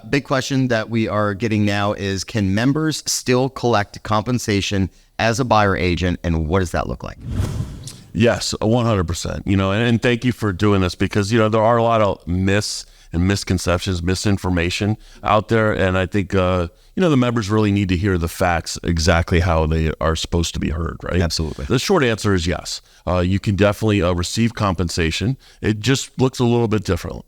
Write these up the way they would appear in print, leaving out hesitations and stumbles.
Big question that we are getting now is, can members still collect compensation as a buyer agent, and what does that look like? Yes, 100%. And thank you for doing this, because, there are a lot of myths and misconceptions, misinformation out there. And I think, the members really need to hear the facts exactly how they are supposed to be heard, right? Absolutely. The short answer is yes. You can definitely receive compensation. It just looks a little bit different.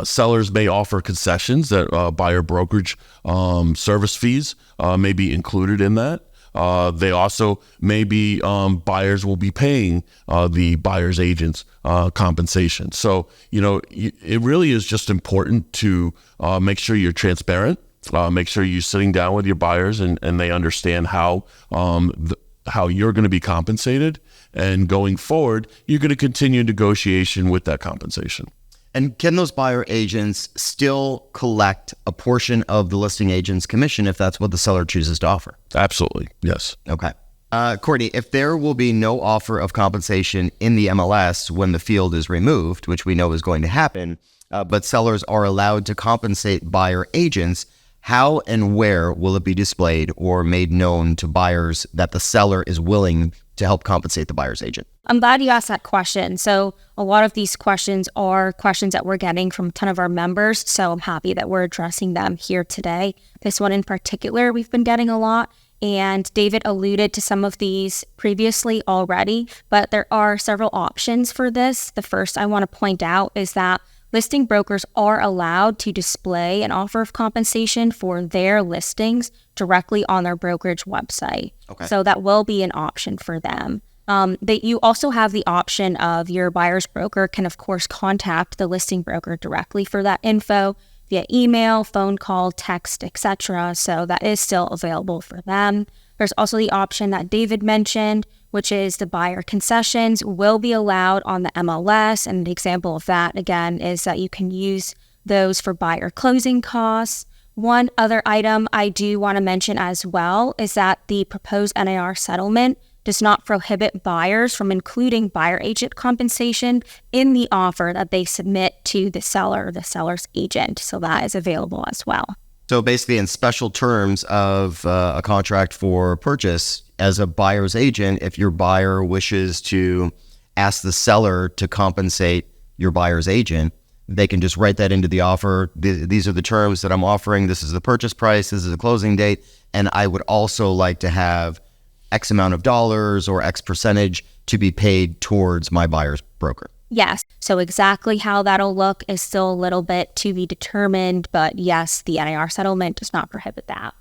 Sellers may offer concessions that buyer brokerage service fees may be included in that. They also maybe buyers will be paying the buyer's agent's compensation. So, it really is just important to make sure you're transparent, make sure you're sitting down with your buyers and they understand how you're going to be compensated. And going forward, you're going to continue negotiation with that compensation. And can those buyer agents still collect a portion of the listing agent's commission if that's what the seller chooses to offer? Absolutely, yes. Okay. Courtney, if there will be no offer of compensation in the MLS when the field is removed, which we know is going to happen, but sellers are allowed to compensate buyer agents, how and where will it be displayed or made known to buyers that the seller is willing to help compensate the buyer's agent? I'm glad you asked that question. So a lot of these questions are questions that we're getting from a ton of our members. So I'm happy that we're addressing them here today. This one in particular, we've been getting a lot. And David alluded to some of these previously already, but there are several options for this. The first I want to point out is that listing brokers are allowed to display an offer of compensation for their listings directly on their brokerage website. Okay. So that will be an option for them. You also have the option of your buyer's broker can, of course, contact the listing broker directly for that info via email, phone call, text, etc. So that is still available for them. There's also the option that David mentioned, which is the buyer concessions will be allowed on the MLS. And an example of that, again, is that you can use those for buyer closing costs. One other item I do want to mention as well is that the proposed NAR settlement does not prohibit buyers from including buyer agent compensation in the offer that they submit to the seller or the seller's agent. So that is available as well. So basically, in special terms of a contract for purchase, as a buyer's agent, if your buyer wishes to ask the seller to compensate your buyer's agent, they can just write that into the offer. These are the terms that I'm offering. This is the purchase price. This is the closing date. And I would also like to have X amount of dollars or X percentage to be paid towards my buyer's broker. Yes. So exactly how that'll look is still a little bit to be determined. But yes, the NAR settlement does not prohibit that.